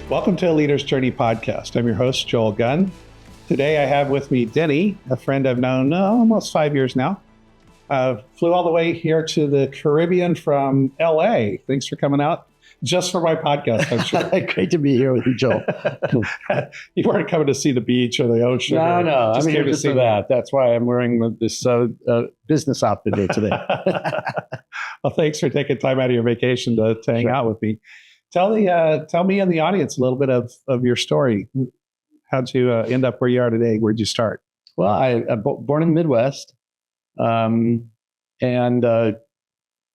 Welcome to a Leader's Journey podcast. I'm your host, Joel Gunn. Today I have with me Denny, a friend I've known almost 5 years now. Flew all the way here to the Caribbean from LA. Thanks for coming out just for my podcast, I'm sure. Great to be here with you, Joel. You weren't coming to see the beach or the ocean. No. I'm here just for that. That's why I'm wearing this business outfit here today. Well, thanks for taking time out of your vacation to hang out with me. Tell me and the audience a little bit of your story. How'd you end up where you are today? Where'd you start? Well, I'm born in the Midwest, and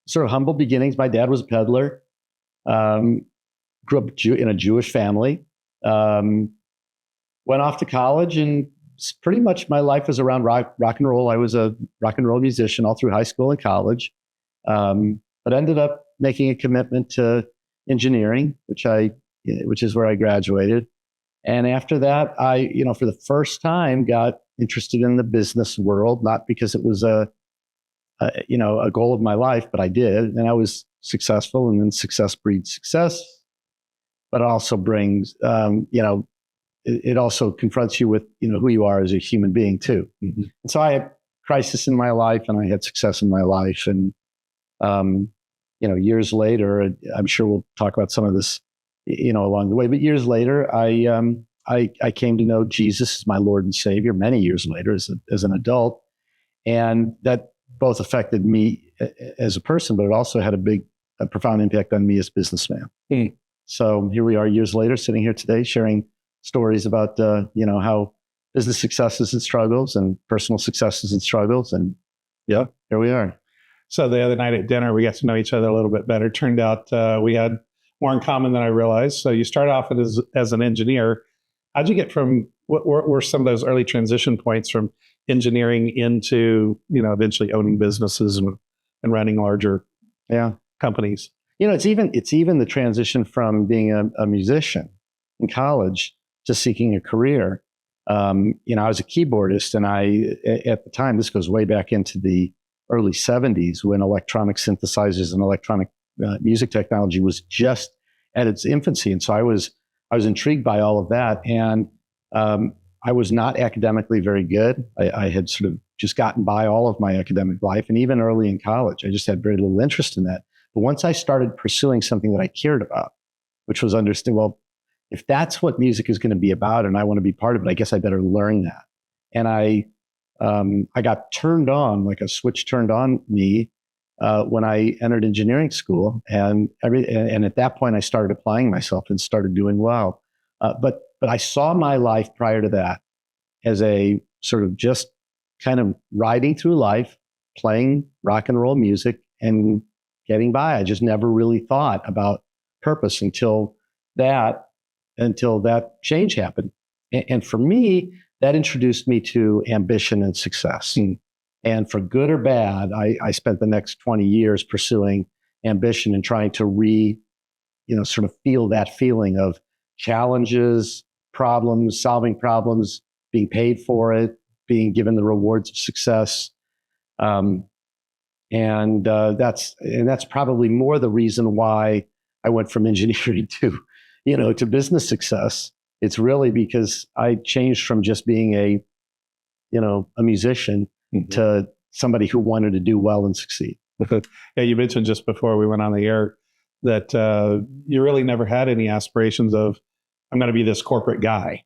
sort of humble beginnings. My dad was a peddler. Grew up in a Jewish family. Went off to college, and pretty much my life was around rock and roll. I was a rock and roll musician all through high school and college, but ended up making a commitment to engineering, which is where I graduated. And after that, I, for the first time, got interested in the business world, not because it was a goal of my life, but I did, and I was successful. And then success breeds success, but it also brings, it also confronts you with, who you are as a human being too. Mm-hmm. And so I had crisis in my life, and I had success in my life, and years later, I'm sure we'll talk about some of this, along the way. But years later, I came to know Jesus as my Lord and Savior many years later as an adult, and that both affected me as a person, but it also had a profound impact on me as a businessman. Mm. So here we are years later, sitting here today, sharing stories about how business successes and struggles and personal successes and struggles, and yeah, here we are. So the other night at dinner, we got to know each other a little bit better. Turned out we had more in common than I realized. So you started off as an engineer. How'd you get from, what were some of those early transition points from engineering into, eventually owning businesses and running larger companies? It's even the transition from being a musician in college to seeking a career. I was a keyboardist, and at the time, this goes way back into the early 70s, when electronic synthesizers and electronic music technology was just at its infancy. And so I was intrigued by all of that. And I was not academically very good. I had sort of just gotten by all of my academic life. And even early in college, I just had very little interest in that. But once I started pursuing something that I cared about, which was understanding, well, if that's what music is going to be about and I want to be part of it, I guess I better learn that. And I got turned on, like a switch turned on me when I entered engineering school, and at that point I started applying myself and started doing well. But I saw my life prior to that as a sort of just kind of riding through life, playing rock and roll music and getting by. I just never really thought about purpose until that change happened. And for me, that introduced me to ambition and success. Mm. And for good or bad, I spent the next 20 years pursuing ambition and trying to sort of feel that feeling of challenges, problems, solving problems, being paid for it, being given the rewards of success. And that's probably more the reason why I went from engineering to business success. It's really because I changed from just being a musician mm-hmm. to somebody who wanted to do well and succeed. Yeah, you mentioned just before we went on the air that you really never had any aspirations of, I'm going to be this corporate guy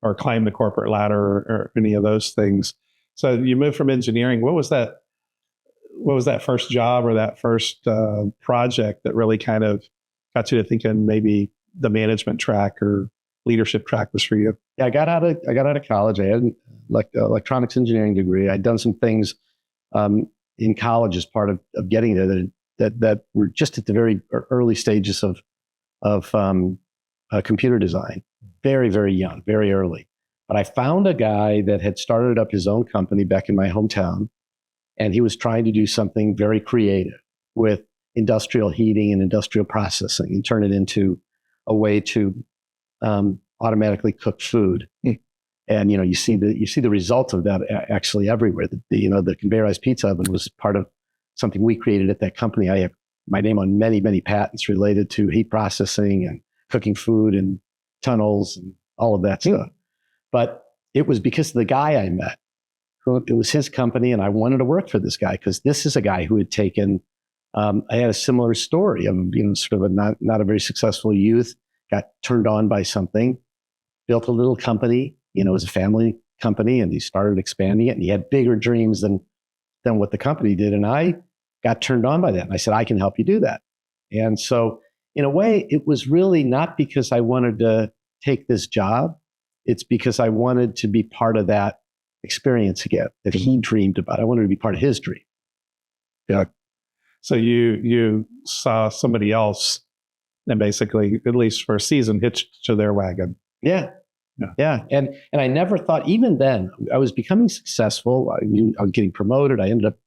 or climb the corporate ladder or any of those things. So you moved from engineering. What was that first job or that first project that really kind of got you to thinking maybe the management track or leadership track was for you? Yeah, I got out of college. I had an electronics engineering degree. I'd done some things in college as part of getting there that were just at the very early stages of computer design. Very, very young, very early. But I found a guy that had started up his own company back in my hometown, and he was trying to do something very creative with industrial heating and industrial processing and turn it into a way to automatically cook food. Mm. And you see the result of that actually everywhere. The conveyorized pizza oven was part of something we created at that company. I have my name on many, many patents related to heat processing and cooking food and tunnels and all of that stuff. But it was because of the guy I met. It was his company, and I wanted to work for this guy because this is a guy who had taken. I had a similar story of sort of a not a very successful youth, got turned on by something, built a little company. It was a family company, and he started expanding it, and he had bigger dreams than what the company did. And I got turned on by that, and I said, I can help you do that. And so, in a way, it was really not because I wanted to take this job. It's because I wanted to be part of that experience again that he dreamed about. I wanted to be part of his dream. Yeah. So you saw somebody else and basically, at least for a season, hitched to their wagon. Yeah. And I never thought, even then, I was becoming successful. I was getting promoted. I ended up,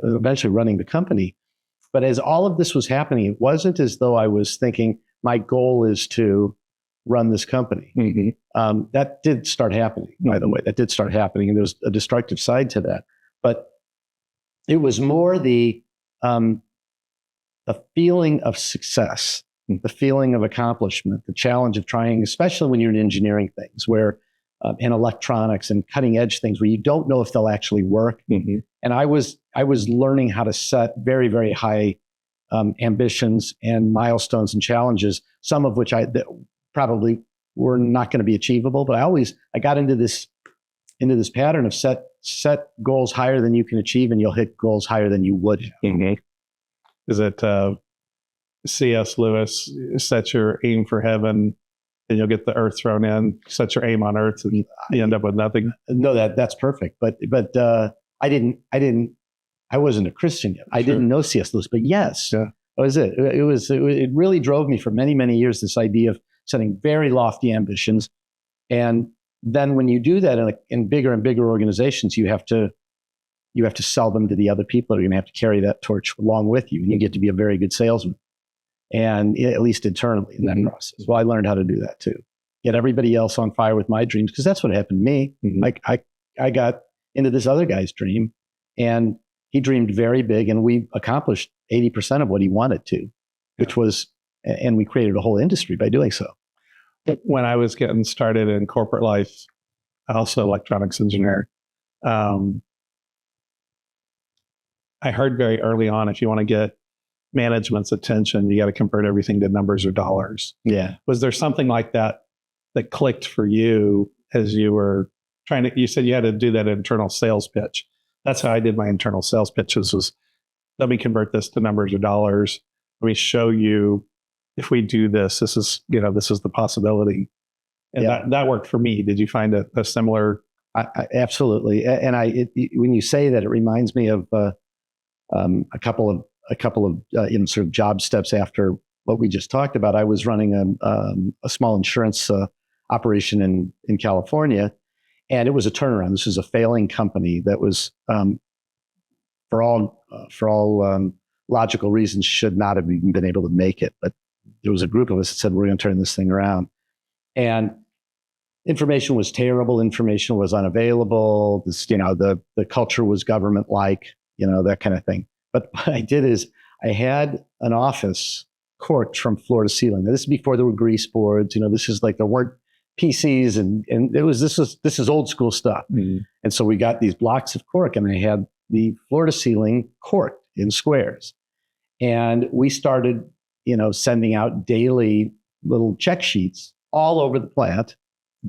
eventually running the company. But as all of this was happening, it wasn't as though I was thinking my goal is to run this company. Mm-hmm. That did start happening, by the way. That did start happening, and there was a destructive side to that. But it was more the feeling of success, the feeling of accomplishment, the challenge of trying, especially when you're in engineering things, where in electronics and cutting edge things, where you don't know if they'll actually work. Mm-hmm. And I was learning how to set very, very high ambitions and milestones and challenges, some of which probably were not going to be achievable. But I got into this pattern of set goals higher than you can achieve, and you'll hit goals higher than you would have. Mm-hmm. Is it C.S. Lewis, set your aim for heaven and you'll get the earth thrown in, set your aim on earth and you end up with nothing? No, that's perfect. But I wasn't a Christian yet. I didn't know C.S. Lewis, but yes, that was it. It really drove me for many, many years, this idea of setting very lofty ambitions. And then when you do that in bigger and bigger organizations, you have to sell them to the other people that are going to have to carry that torch along with you. And you get to be a very good salesman, and at least internally in that process. Well, I learned how to do that too. Get everybody else on fire with my dreams, because that's what happened to me. Mm-hmm. I got into this other guy's dream, and he dreamed very big, and we accomplished 80% of what he wanted to, which was, and we created a whole industry by doing so. When I was getting started in corporate life, also electronics engineer, I heard very early on, if you want to get management's attention, you got to convert everything to numbers or dollars. Yeah. Was there something like that clicked for you as you were you said you had to do that internal sales pitch. That's how I did my internal sales pitches, was let me convert this to numbers or dollars. Let me show you, if we do this, this is the possibility. And that worked for me. Did you find a similar? Absolutely. And when you say that, it reminds me of a couple of sort of job steps after what we just talked about. I was running a small insurance operation in California, and it was a turnaround. This was a failing company that was, for all logical reasons, should not have even been able to make it. But there was a group of us that said, we're going to turn this thing around. And information was terrible. Information was unavailable. The culture was government-like, that kind of thing. But what I did is I had an office corked from floor to ceiling. Now, this is before there were grease boards. This is like there weren't PCs, and this is old school stuff. Mm-hmm. And so we got these blocks of cork, and I had the floor to ceiling corked in squares. And we started, sending out daily little check sheets all over the plant.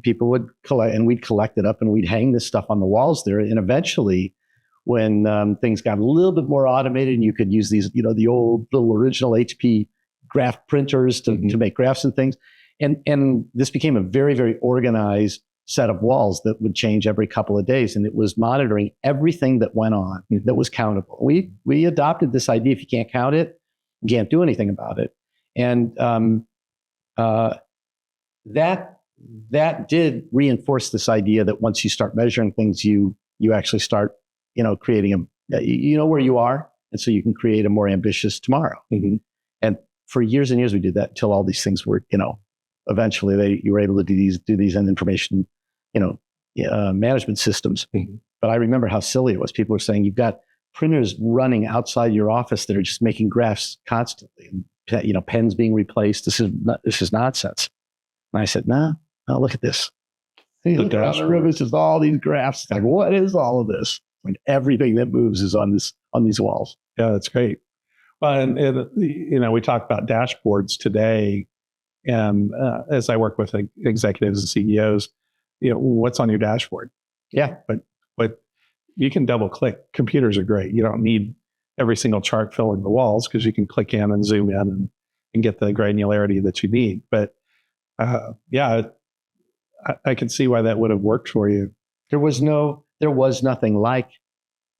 People would collect, and we'd collect it up, and we'd hang this stuff on the walls there. And eventually, when things got a little bit more automated, and you could use these, the old little original HP graph printers to make graphs and things. And this became a very, very organized set of walls that would change every couple of days. And it was monitoring everything that went on that was countable. We adopted this idea: if you can't count it, you can't do anything about it. And that did reinforce this idea that once you start measuring things, you actually start, creating where you are. And so you can create a more ambitious tomorrow. Mm-hmm. And for years and years, we did that until all these things were, eventually you were able to do these in information, management systems. Mm-hmm. But I remember how silly it was. People were saying, you've got printers running outside your office that are just making graphs constantly, and pens being replaced. This is nonsense. And I said, no, look at this. Hey, look around the room, it's just all these graphs. Like, what is all of this? Like everything that moves is on these walls. Yeah, that's great. Well, and we talk about dashboards today, and as I work with executives and CEOs, what's on your dashboard? Yeah, but you can double click. Computers are great. You don't need every single chart filling the walls because you can click in and zoom in and get the granularity that you need. But I can see why that would have worked for you. There was nothing like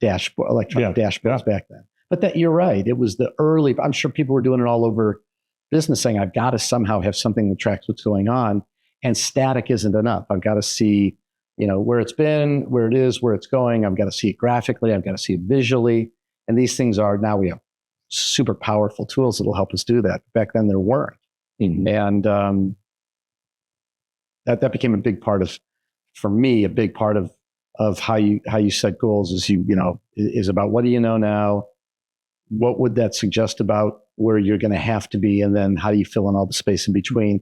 electronic dashboards back then. But that you're right. It was the early. I'm sure people were doing it all over business, saying I've got to somehow have something that tracks what's going on, and static isn't enough. I've got to see, where it's been, where it is, where it's going. I've got to see it graphically. I've got to see it visually. And these things now we have super powerful tools that will help us do that. Back then there weren't. Mm-hmm. And that became a big part of, for me, a big part of how you set goals is about what do you know now? What would that suggest about where you're going to have to be? And then how do you fill in all the space in between?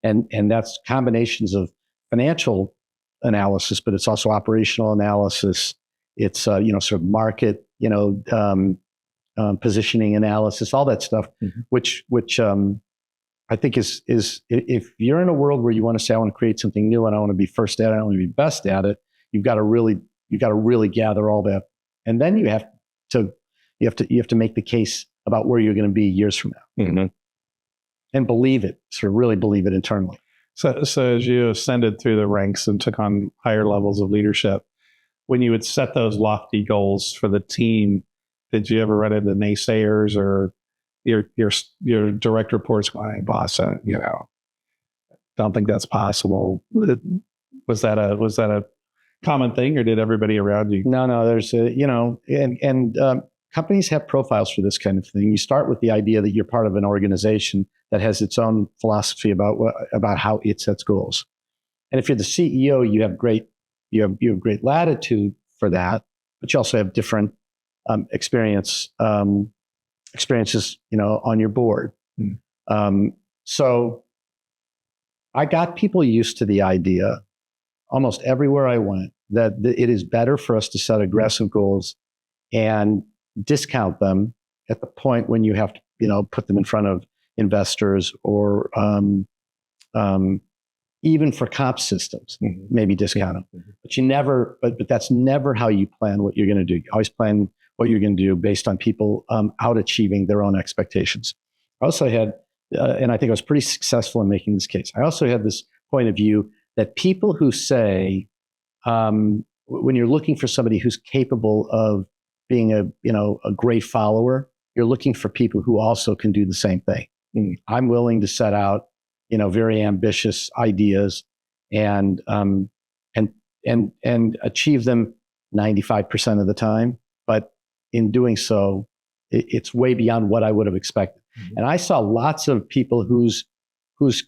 And that's combinations of financial analysis, but it's also operational analysis. It's, sort of market, positioning analysis, all that stuff, mm-hmm. which I think is if you're in a world where you want to say, I want to create something new and I want to be first at it, I want to be best at it, you've got to really gather all that. And then you have to make the case about where you're going to be years from now, mm-hmm. and believe it, sort of really believe it internally. So as you ascended through the ranks and took on higher levels of leadership, when you would set those lofty goals for the team, did you ever run into naysayers or your direct reports going, hey, boss, don't think that's possible? Was that a common thing, or did everybody around you? No, there's companies have profiles for this kind of thing. You start with the idea that you're part of an organization that has its own philosophy about how it sets goals. And if you're the CEO, you have great latitude for that, but you also have different experiences, on your board. Mm. So I got people used to the idea almost everywhere I went that it is better for us to set aggressive goals and discount them at the point when you have to, put them in front of investors or even for comp systems, mm-hmm. maybe discount them. Mm-hmm. But that's never how you plan what you're going to do. You always plan what you're going to do based on people out achieving their own expectations. I also had, and I think I was pretty successful in making this case, I also had this point of view that people who say, when you're looking for somebody who's capable of being a great follower, you're looking for people who also can do the same thing. Mm-hmm. I'm willing to set out, very ambitious ideas and achieve them 95% of the time. But in doing so, it's way beyond what I would have expected. Mm-hmm. And I saw lots of people whose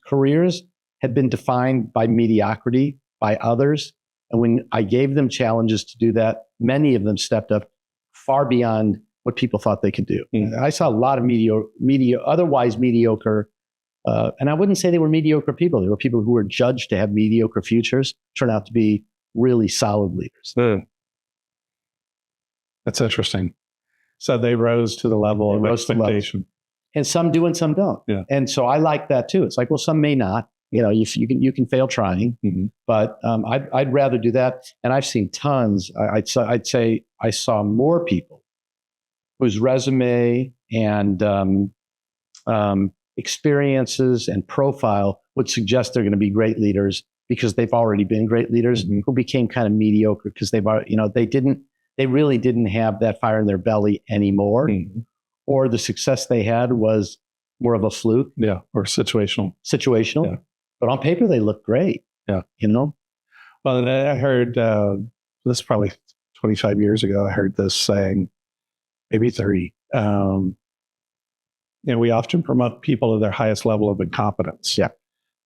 careers had been defined by mediocrity by others. And when I gave them challenges to do that, many of them stepped up far beyond what people thought they could do. Mm-hmm. I saw a lot of otherwise mediocre, and I wouldn't say they were mediocre people. They were people who were judged to have mediocre futures, turn out to be really solid leaders. Mm. That's interesting. So they rose to the level of expectation. And some do and some don't. Yeah. And so I like that too. It's like, well, some may not. You can fail trying, mm-hmm. but I'd rather do that. And I've seen tons. I'd say I saw more people whose resume and experiences and profile would suggest they're going to be great leaders because they've already been great leaders, mm-hmm. who became kind of mediocre because they really didn't have that fire in their belly anymore, mm-hmm. or the success they had was more of a fluke. Yeah, or situational. Yeah. But on paper, they look great. Yeah. Well, I heard this probably 25 years ago. I heard this saying, maybe 30. We often promote people to their highest level of incompetence. Yeah.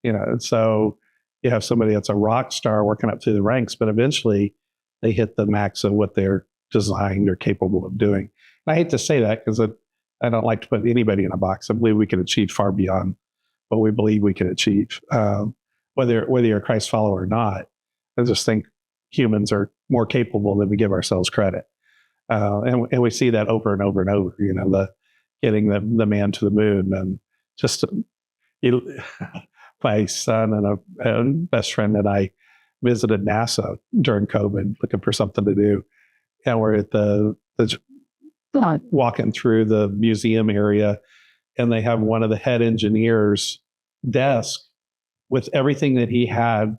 And so you have somebody that's a rock star working up through the ranks, but eventually they hit the max of what they're designed or capable of doing. And I hate to say that because I don't like to put anybody in a box. I believe we can achieve far beyond what we believe we can achieve. whether you're a Christ follower or not. I just think humans are more capable than we give ourselves credit. And we see that over and over and over, the getting the man to the moon, and just my son and a best friend and I visited NASA during COVID looking for something to do. And we're at the walking through the museum area, and they have one of the head engineers' desk with everything that he had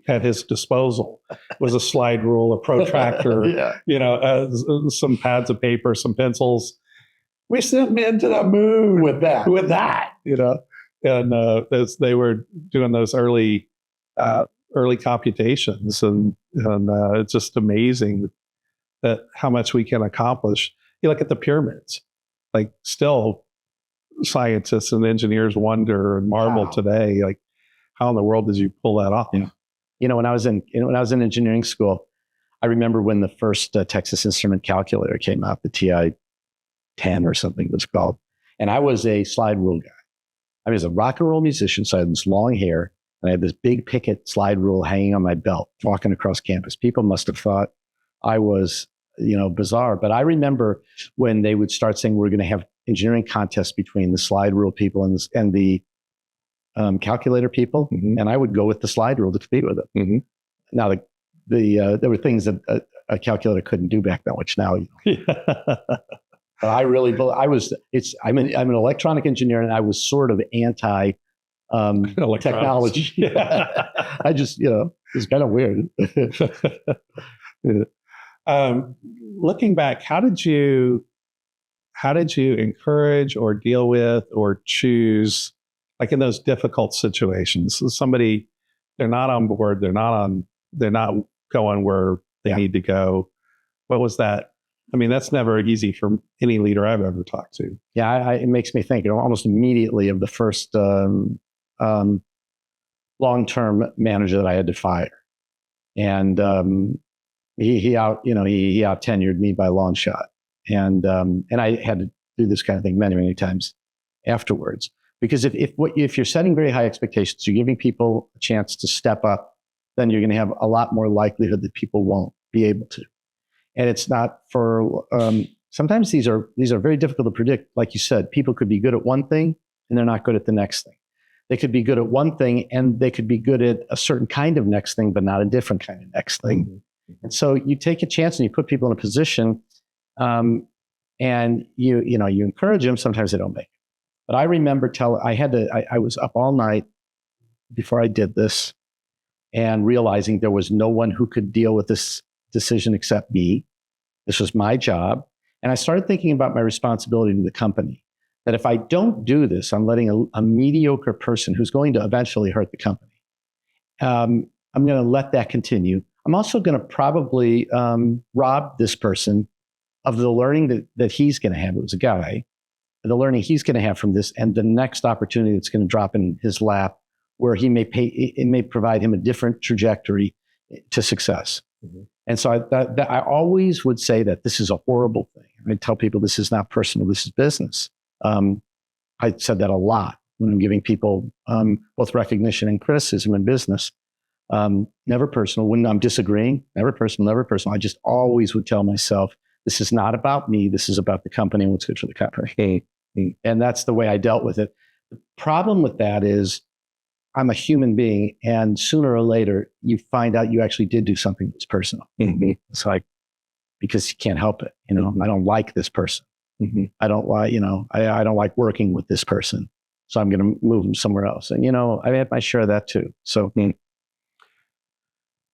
at his disposal. Was a slide rule, a protractor, some pads of paper, some pencils. We sent men to the moon with that, and as they were doing those early computations, and it's just amazing that how much we can accomplish. You look at the pyramids, like still scientists and engineers wonder and marvel today, like how in the world did you pull that off? Yeah. When I was in engineering school, I remember when the first Texas Instrument calculator came out, the TI-10 or something it was called, and I was a slide rule guy. I was a rock and roll musician, so I had this long hair, and I had this big picket slide rule hanging on my belt, walking across campus. People must have thought I was, bizarre. But I remember when they would start saying we're going to have engineering contests between the slide rule people and the calculator people, and I would go with the slide rule to compete with it. Now, there were things that a calculator couldn't do back then, which now, but I really, I'm an electronic engineer, and I was sort of anti technology. I just, it's kind of weird. Looking back, how did you encourage or deal with or choose, like in those difficult situations, somebody, they're not on board, they're not going where they need to go. What was that? I mean, that's never easy for any leader I've ever talked to. Yeah, it makes me think almost immediately of the first long-term manager that I had to fire, and he out tenured me by a long shot, and I had to do this kind of thing many times afterwards, because if you're setting very high expectations, you're giving people a chance to step up, then you're going to have a lot more likelihood that people won't be able to. And it's not for, sometimes these are very difficult to predict. Like you said, people could be good at one thing and they're not good at the next thing. They could be good at one thing and they could be good at a certain kind of next thing, but not a different kind of next thing. And so you take a chance and you put people in a position, and you encourage them. Sometimes they don't make it. But I remember I was up all night before I did this, and realizing there was no one who could deal with this decision except me. This was my job. And I started thinking about my responsibility to the company, that if I don't do this, I'm letting a mediocre person who's going to eventually hurt the company. I'm going to let that continue. I'm also going to probably rob this person of the learning that he's going to have. It was a guy, the learning he's going to have from this, and the next opportunity that's going to drop in his lap, where it may provide him a different trajectory to success. And so I always would say that this is a horrible thing. I tell people this is not personal, this is business. I said that a lot when I'm giving people both recognition and criticism in business. Never personal. When I'm disagreeing, never personal, never personal. I just always would tell myself, this is not about me. This is about the company and what's good for the company. And that's the way I dealt with it. The problem with that is I'm a human being, and sooner or later, you find out you actually did do something that's personal. It's like, because you can't help it. I don't like this person. I don't like, I don't like working with this person. So I'm going to move them somewhere else. And, I had my share of that too. So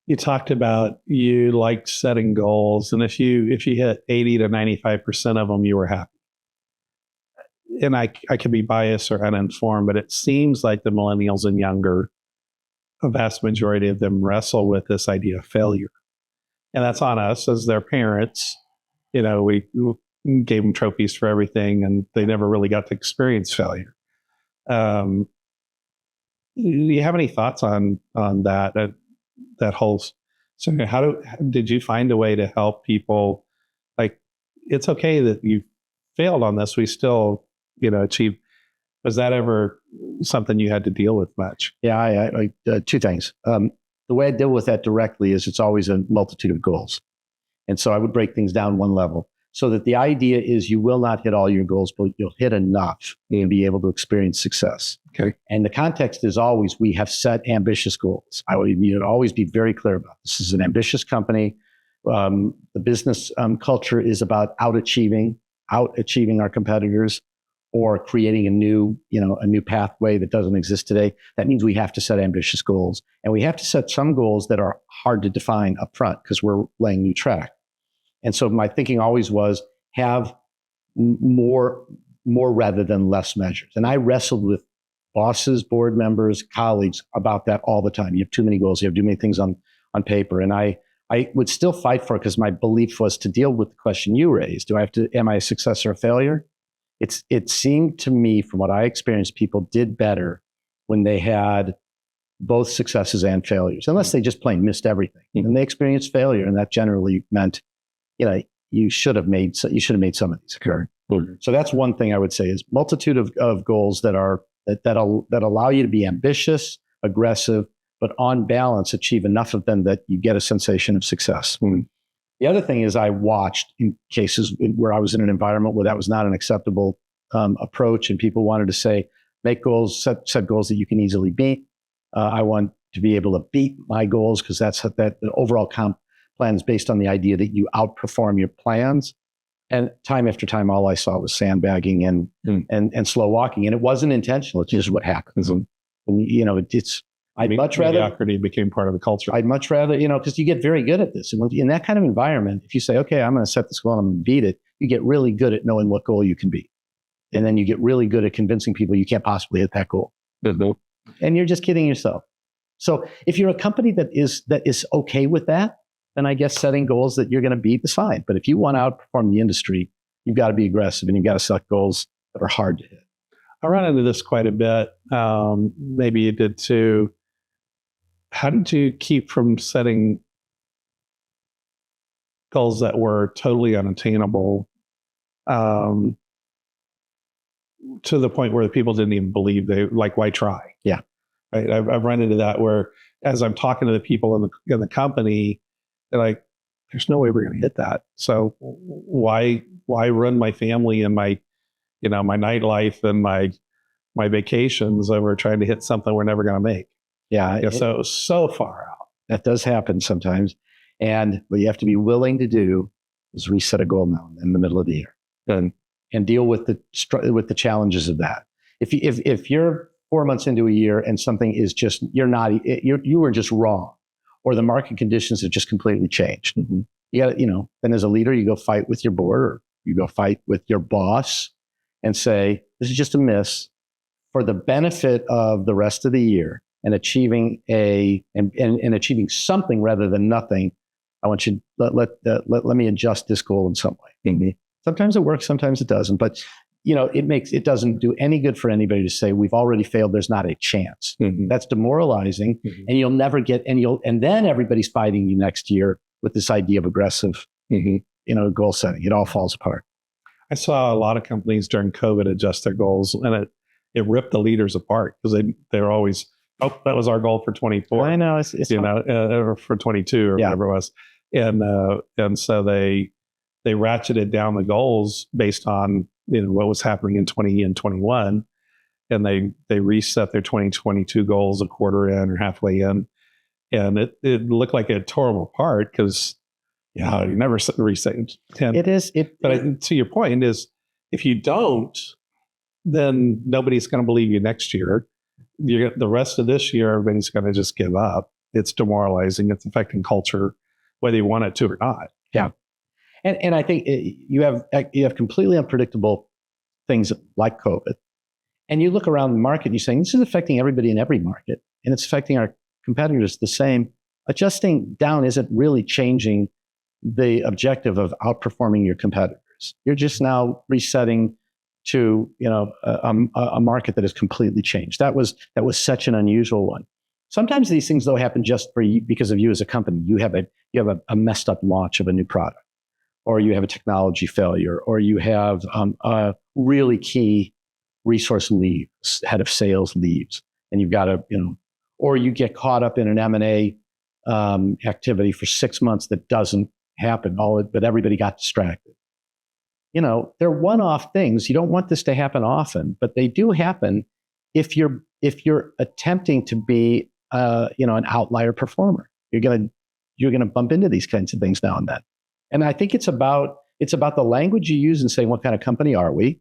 you talked about you like setting goals, and if you hit 80 to 95% of them, you were happy. And I could be biased or uninformed, but it seems like the millennials and younger, a vast majority of them wrestle with this idea of failure. And that's on us as their parents. We gave them trophies for everything, and they never really got to experience failure. Do you have any thoughts on that whole? So did you find a way to help people? Like, it's okay that you failed on this. We still, achieve. Was that ever something you had to deal with much? Yeah, two things. The way I deal with that directly is it's always a multitude of goals. And so I would break things down one level so that the idea is you will not hit all your goals, but you'll hit enough and be able to experience success. Okay. And the context is always, we have set ambitious goals. You would always be very clear about this. This is an ambitious company. The business culture is about out-achieving our competitors, or creating a new pathway that doesn't exist today. That means we have to set ambitious goals, and we have to set some goals that are hard to define up front because we're laying new track. And so my thinking always was have more rather than less measures. And I wrestled with bosses, board members, colleagues about that all the time. You have too many goals. You have too many things on paper. And I would still fight for it because my belief was to deal with the question you raised. Am I a success or a failure? It seemed to me, from what I experienced, people did better when they had both successes and failures, unless they just plain missed everything. And they experienced failure, and that generally meant, you should have made some of these occur. So that's one thing I would say is multitude of goals that allow you to be ambitious, aggressive, but on balance, achieve enough of them that you get a sensation of success. The other thing is I watched in cases where I was in an environment where that was not an acceptable approach, and people wanted to say, make goals, set goals that you can easily beat. I want to be able to beat my goals because that the overall comp plan is based on the idea that you outperform your plans. And time after time, all I saw was sandbagging and slow walking, and it wasn't intentional. It's just what happens. And, I'd much rather mediocrity became part of the culture. I'd much rather, because you get very good at this. And in that kind of environment, if you say, okay, I'm going to set this goal and I'm going to beat it, you get really good at knowing what goal you can beat. And then you get really good at convincing people you can't possibly hit that goal. And you're just kidding yourself. So if you're a company that is okay with that, then I guess setting goals that you're going to beat is fine. But if you want to outperform the industry, you've got to be aggressive and you've got to set goals that are hard to hit. I run into this quite a bit. Maybe you did too. How did you keep from setting goals that were totally unattainable to the point where the people didn't even believe why try? Yeah. Right. I've run into that where as I'm talking to the people in the company, they're like, there's no way we're going to hit that. So why run my family and my nightlife and my vacations over trying to hit something we're never going to make? Yeah. So far out. That does happen sometimes. And what you have to be willing to do is reset a goal now in the middle of the year and deal with the challenges of that. If you're 4 months into a year and something is just, you were just wrong, or the market conditions have just completely changed. You got then as a leader, you go fight with your board or you go fight with your boss and say, this is just a miss. For the benefit of the rest of the year, and achieving achieving something rather than nothing, I want you to let me adjust this goal in some way. Sometimes it works, sometimes it doesn't. But it doesn't do any good for anybody to say we've already failed. There's not a chance. That's demoralizing, and you'll never get and then everybody's fighting you next year with this idea of aggressive, goal setting. It all falls apart. I saw a lot of companies during COVID adjust their goals, and it ripped the leaders apart because they're always, that was our goal for 24. I know, it's or for 22 or whatever it was, and so they ratcheted down the goals based on what was happening in 20 and 21, and they reset their 2022 goals a quarter in or halfway in, and it looked like it tore them apart because you never reset 10. But to your point is, if you don't, then nobody's going to believe you next year. The rest of this year, everybody's going to just give up. It's demoralizing. It's affecting culture, whether you want it to or not. Yeah. And I think you have completely unpredictable things like COVID. And you look around the market and you're saying, this is affecting everybody in every market. And it's affecting our competitors the same. Adjusting down isn't really changing the objective of outperforming your competitors. You're just now resetting to a market that has completely changed. That was such an unusual one. Sometimes these things though happen just for you because of you as a company. You have a messed up launch of a new product, or you have a technology failure, or you have a really key resource leaves, head of sales leaves, and you've got to, or you get caught up in an M&A activity for 6 months that doesn't happen, but everybody got distracted. They're one-off things. You don't want this to happen often, but they do happen if you're attempting to be an outlier performer. You're gonna bump into these kinds of things now and then. And I think it's about the language you use and saying, what kind of company are we?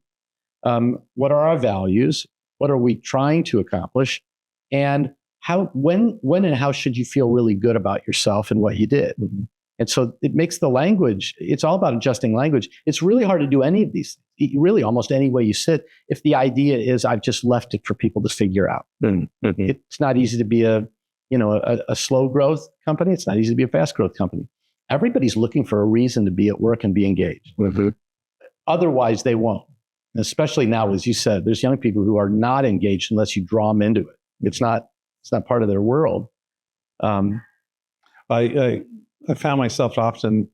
What are our values? What are we trying to accomplish? And when and how should you feel really good about yourself and what you did? Mm-hmm. And so it makes the language, it's all about adjusting language. It's really hard to do any of these things, really almost any way you sit, if the idea is I've just left it for people to figure out. Mm-hmm. It's not easy to be a slow growth company. It's not easy to be a fast growth company. Everybody's looking for a reason to be at work and be engaged. Mm-hmm. Otherwise, they won't. And especially now, as you said, there's young people who are not engaged unless you draw them into it. It's not part of their world. I found myself often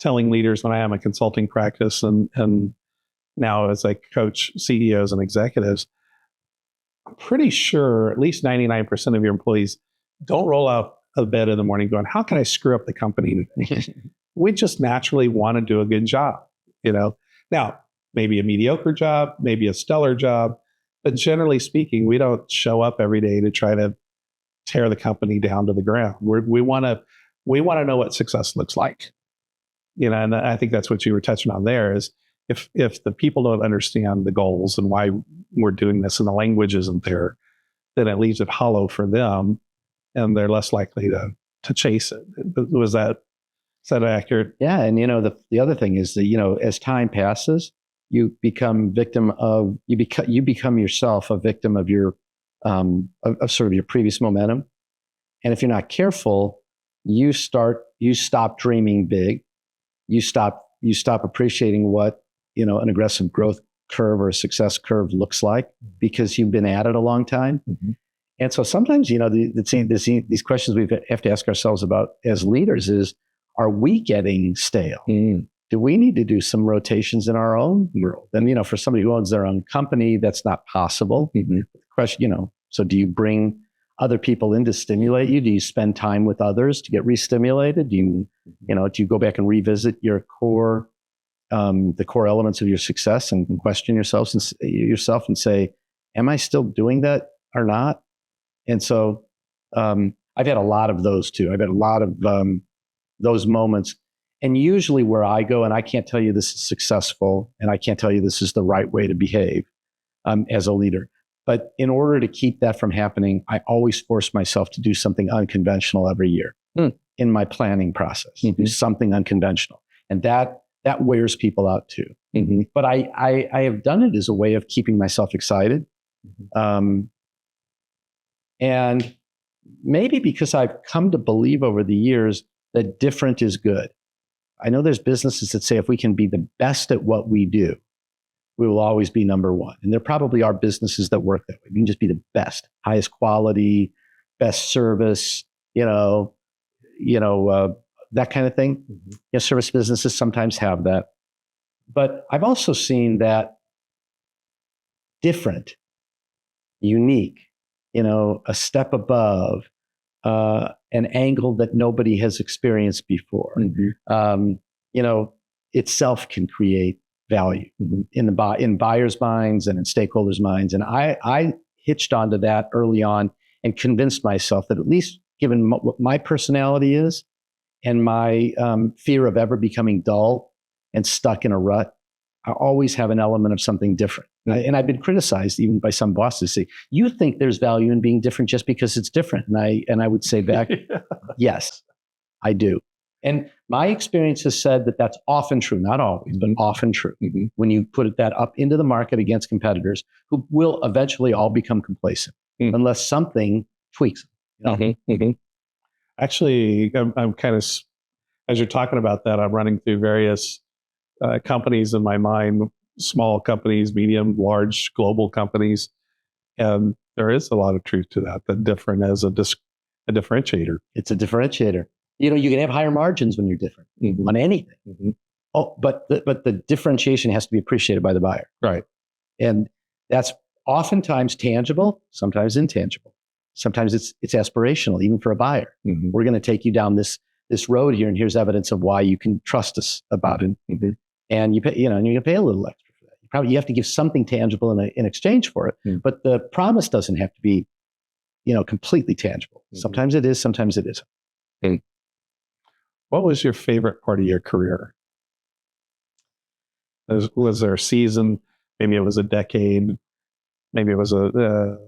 telling leaders when I have a consulting practice and now as I coach CEOs and executives, I'm pretty sure at least 99% of your employees don't roll out of bed in the morning going, how can I screw up the company today? We just naturally want to do a good job, Now, maybe a mediocre job, maybe a stellar job, but generally speaking, we don't show up every day to try to tear the company down to the ground. We want to know what success looks like, and I think that's what you were touching on there is if the people don't understand the goals and why we're doing this and the language isn't there, then it leaves it hollow for them and they're less likely to chase it. Is that accurate? Yeah. And, the other thing is that, as time passes, you become you become yourself a victim of your, of sort of your previous momentum. And if you're not careful, you stop dreaming big. You stop appreciating what, an aggressive growth curve or a success curve looks like because you've been at it a long time. Mm-hmm. And so sometimes, these questions we have to ask ourselves about as leaders is, are we getting stale? Mm. Do we need to do some rotations in our own world? And, for somebody who owns their own company, that's not possible. Mm-hmm. The question, so do you bring other people in to stimulate you? Do you spend time with others to get re-stimulated? Do you go back and revisit your core, the core elements of your success and question yourself and say, am I still doing that or not? And so I've had a lot of those too. I've had a lot of those moments. And usually where I go, and I can't tell you this is successful, and I can't tell you this is the right way to behave as a leader. But in order to keep that from happening, I always force myself to do something unconventional every year in my planning process. Mm-hmm. Do something unconventional. And that wears people out too. Mm-hmm. But I have done it as a way of keeping myself excited. Mm-hmm. And maybe because I've come to believe over the years that different is good. I know there's businesses that say if we can be the best at what we do, we will always be number one. And there probably are businesses that work that way. We can just be the best, highest quality, best service, that kind of thing. Mm-hmm. Service businesses sometimes have that. But I've also seen that different, unique, a step above, an angle that nobody has experienced before. Mm-hmm. Itself can create value in buyers' minds and in stakeholders' minds. And I hitched onto that early on and convinced myself that at least given what my personality is and my fear of ever becoming dull and stuck in a rut, I always have an element of something different. And I've been criticized even by some bosses say, you think there's value in being different just because it's different. And I would say back, yes, I do. And my experience has said that that's often true, not always, but often true. Mm-hmm. When you put that up into the market against competitors who will eventually all become complacent unless something tweaks. Mm-hmm. Mm-hmm. Actually, I'm kind of, as you're talking about that, I'm running through various companies in my mind, small companies, medium, large, global companies. And there is a lot of truth to that different as a differentiator. It's a differentiator. You can have higher margins when you're different on anything. Mm-hmm. Oh, but the differentiation has to be appreciated by the buyer. Right. And that's oftentimes tangible, sometimes intangible. Sometimes it's aspirational, even for a buyer. Mm-hmm. We're going to take you down this road here, and here's evidence of why you can trust us about it. Mm-hmm. And you pay, and you pay a little extra for that. You have to give something tangible in exchange for it. Mm-hmm. But the promise doesn't have to be, completely tangible. Mm-hmm. Sometimes it is, sometimes it isn't. Mm-hmm. What was your favorite part of your career? Was there a season? Maybe it was a decade. Maybe it was a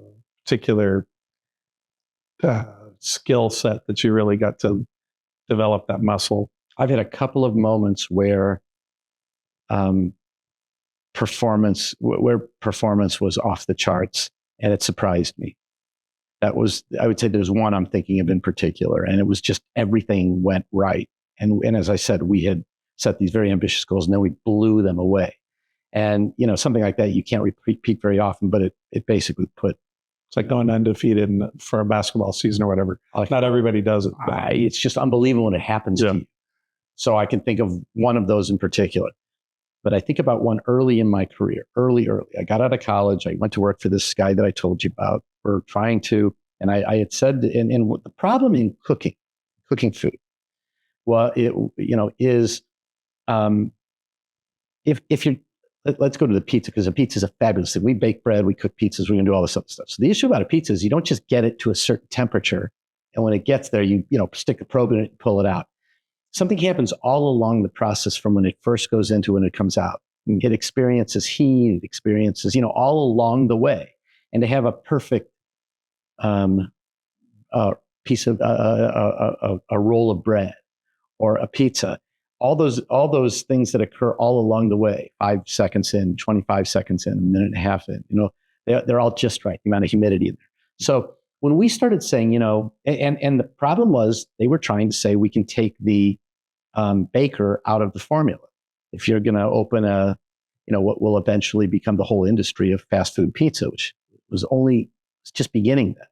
particular skill set that you really got to develop that muscle. I've had a couple of moments where performance was off the charts, and it surprised me. I would say there's one I'm thinking of in particular, and it was just everything went right. And as I said, we had set these very ambitious goals, and then we blew them away. And, something like that you can't repeat very often, but it basically it's like going undefeated for a basketball season or whatever. Not everybody does it. It's just unbelievable when it happens to you. So I can think of one of those in particular. But I think about one early in my career, early. I got out of college. I went to work for this guy that I told you about. We're trying to, and I had said, and the problem in cooking food, well, is if you're, let's go to the pizza, because a pizza is a fabulous thing. We bake bread, we cook pizzas, we're going to do all this other stuff. So the issue about a pizza is you don't just get it to a certain temperature, and when it gets there, you stick a probe in it and pull it out. Something happens all along the process from when it first goes into when it comes out. It experiences heat, it experiences, all along the way. And to have a perfect piece of a roll of bread or a pizza, all those things that occur all along the way, 5 seconds in, 25 seconds in, a minute and a half in, they're all just right, the amount of humidity in there. So when we started saying, and the problem was they were trying to say we can take the baker out of the formula. If you're going to open what will eventually become the whole industry of fast food pizza, which was just beginning then.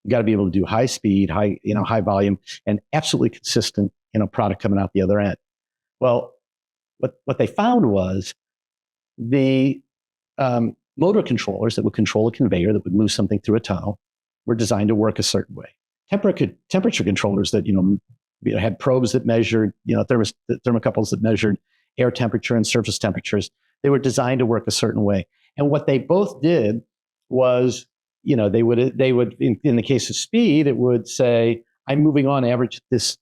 You got to be able to do high speed, high volume, and absolutely consistent, product coming out the other end. Well, what they found was the motor controllers that would control a conveyor that would move something through a tunnel were designed to work a certain way. Temperature controllers that had probes that measured, thermocouples that measured air temperature and surface temperatures. They were designed to work a certain way. And what they both did was, they would in the case of speed, it would say, I'm moving on average this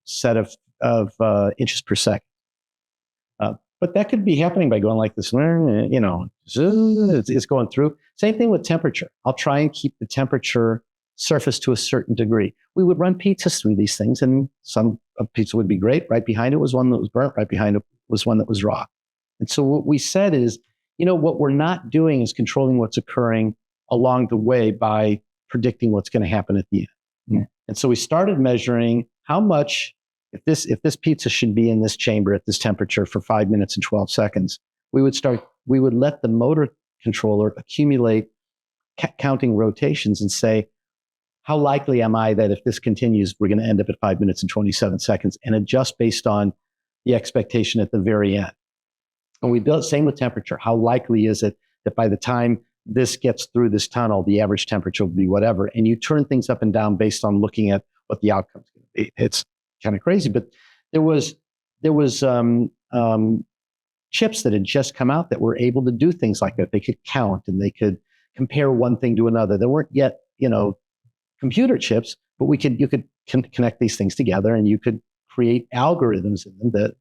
set of inches per second. But that could be happening by going like this, it's going through. Same thing with temperature. I'll try and keep the temperature surface to a certain degree. We would run pizzas through these things, and some pizza would be great. Right behind it was one that was burnt. Right behind it was one that was raw. And so what we said is, what we're not doing is controlling what's occurring along the way by predicting what's going to happen at the end. Mm-hmm. And so we started measuring how much, if this pizza should be in this chamber at this temperature for 5 minutes and 12 seconds, we would let the motor controller accumulate counting rotations and say, how likely am I that if this continues, we're going to end up at 5 minutes and 27 seconds, and adjust based on the expectation at the very end. And we built, same with temperature. How likely is it that by the time this gets through this tunnel, the average temperature will be whatever? And you turn things up and down based on looking at what the outcome is going to be. It's kind of crazy, but there was chips that had just come out that were able to do things like that. They could count and they could compare one thing to another. There weren't yet, computer chips, but you could connect these things together, and you could create algorithms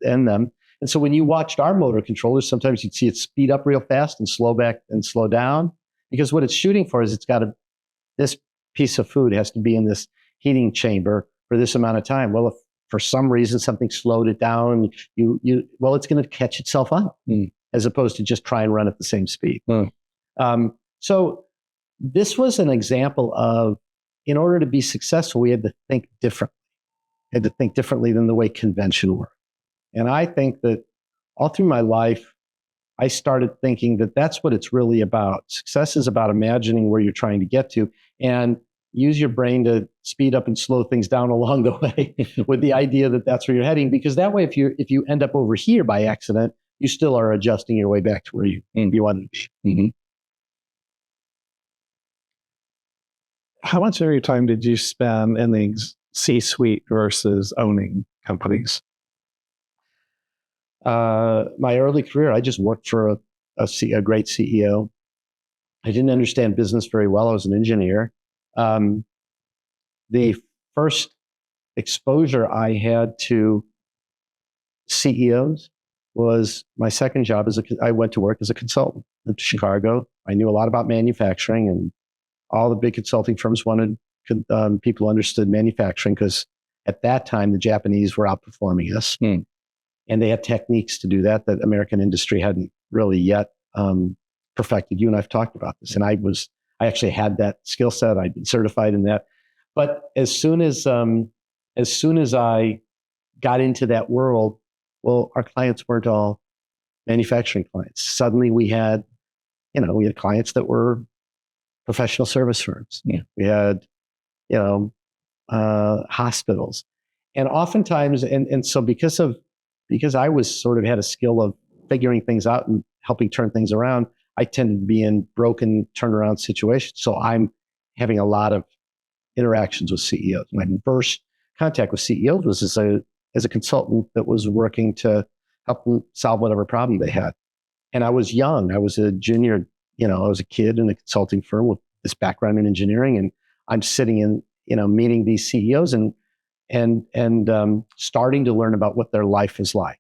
in them. And so when you watched our motor controllers, sometimes you'd see it speed up real fast and slow back and slow down, because what it's shooting for is this piece of food has to be in this heating chamber for this amount of time. Well, if for some reason something slowed it down, it's going to catch itself up as opposed to just try and run at the same speed. So this was an example of, in order to be successful, we had to think differently. Had to think differently than the way convention worked. And I think that all through my life, I started thinking that that's what it's really about. Success is about imagining where you're trying to get to, and use your brain to speed up and slow things down along the way with the idea that that's where you're heading. Because that way, if you end up over here by accident, you still are adjusting your way back to where you wanted to be. Mm-hmm. How much of your time did you spend in the C-suite versus owning companies? My early career, I just worked for a great CEO. I didn't understand business very well. I was an engineer. The first exposure I had to CEOs was my second job I went to work as a consultant in Chicago. I knew a lot about manufacturing, and all the big consulting firms wanted people who understood manufacturing because at that time the Japanese were outperforming us, and they had techniques to do that American industry hadn't really yet perfected. You and I've talked about this, and I actually had that skill set. I'd been certified in that, but as soon as I got into that world, well, our clients weren't all manufacturing clients. Suddenly we had clients that were professional service firms. Yeah. We had, hospitals. And oftentimes, and so because I was sort of had a skill of figuring things out and helping turn things around, I tended to be in broken turnaround situations. So I'm having a lot of interactions with CEOs. My first contact with CEOs was as a consultant that was working to help them solve whatever problem they had. And I was young. I was a junior, I was a kid in a consulting firm with this background in engineering. And I'm sitting in, meeting these CEOs and starting to learn about what their life is like.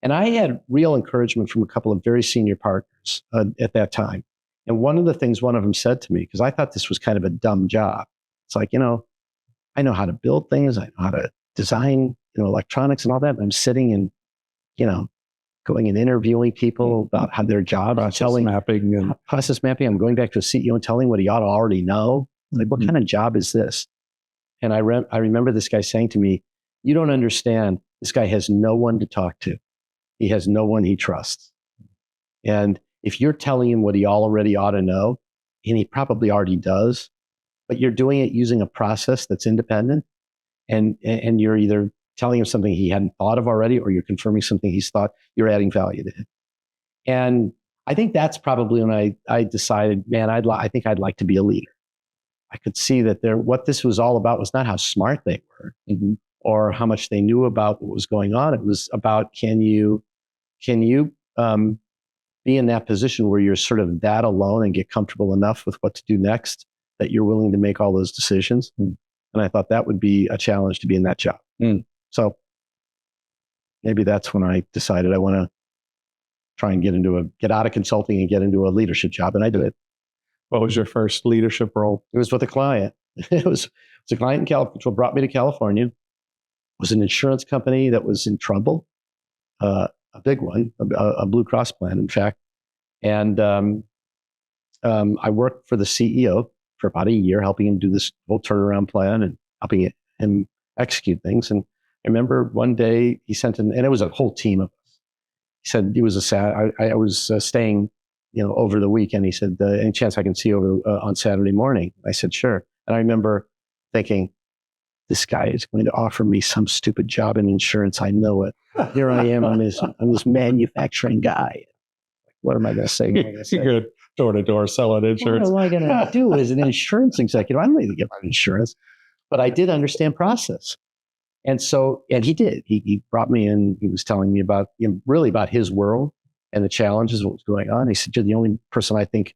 And I had real encouragement from a couple of very senior partners at that time. And one of the things one of them said to me, because I thought this was kind of a dumb job, it's like, I know how to build things. I know how to design, electronics and all that. And I'm sitting and, going and interviewing people about how their job, process mapping. I'm going back to a CEO and telling what he ought to already know. Like, what kind of job is this? And I remember this guy saying to me, "You don't understand. This guy has no one to talk to. He has no one he trusts. And if you're telling him what he already ought to know, and he probably already does, but you're doing it using a process that's independent, and you're either telling him something he hadn't thought of already, or you're confirming something he's thought, you're adding value to him." And I think that's probably when I decided, man, I think I'd like to be a leader. I could see that what this was all about was not how smart they were or how much they knew about what was going on. It was about, can you be in that position where you're sort of that alone and get comfortable enough with what to do next that you're willing to make all those decisions. And I thought that would be a challenge to be in that job. So maybe that's when I decided I want to try and get out of consulting and get into a leadership job. And I did it. What was your first leadership role? It was with a client. It was a client in California, which brought me to California. It was an insurance company that was in trouble, a big one, a Blue Cross plan, in fact. And I worked for the CEO for about a year, helping him do this whole turnaround plan and helping him execute things. And I remember one day he sent and it was a whole team of us. He said, I was staying, over the weekend. He said, any chance I can see you on Saturday morning? I said, sure. And I remember thinking, this guy is going to offer me some stupid job in insurance. I know it. Here I am. I'm this manufacturing guy. What am I going to say? You're good. Door to door selling insurance. What am I going to do as an insurance executive? I don't need to get about insurance, but I did understand process. And he did. He brought me in. He was telling me about, really about his world and the challenges of what was going on. He said, you're the only person I think,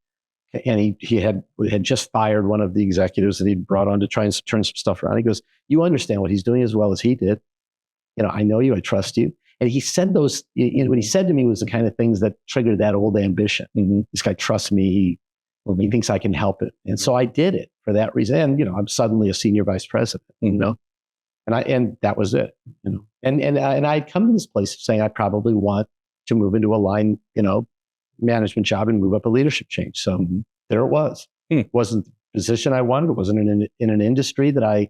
and he had just fired one of the executives that he'd brought on to try and turn some stuff around. He goes, you understand what he's doing as well as he did. I know you, I trust you. And he said what he said to me was the kind of things that triggered that old ambition. This guy trusts me. He thinks I can help it. And so I did it for that reason. And, I'm suddenly a senior vice president, and that was it, and I'd come to this place of saying I probably want to move into a line, management job and move up a leadership change. So there it was. It wasn't the position I wanted. It wasn't in an industry that I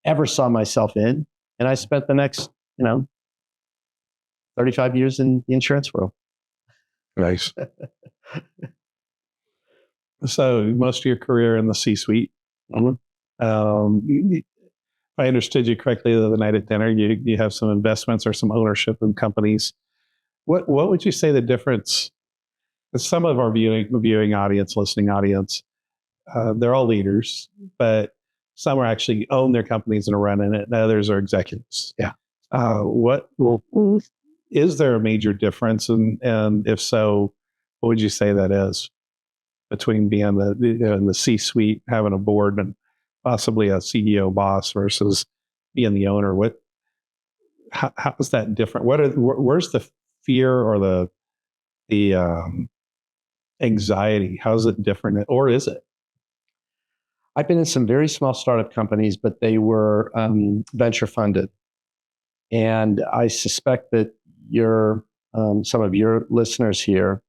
ever saw myself in. And I spent the next, 35 years in the insurance world. Nice. So most of your career in the C-suite. If I understood you correctly the other night at dinner, you have some investments or some ownership in companies. What would you say the difference? Some of our viewing audience, listening audience, they're all leaders, but Some are actually own their companies and are running it, and others are executives. Yeah. What is there a major difference, and if so, what would you say that is between being in the C-suite, having a board, and possibly a CEO boss versus being the owner? How is that different? Where's the fear or the anxiety? How is it different, or is it? I've been in some very small startup companies, but they were venture funded. And I suspect that some of your listeners here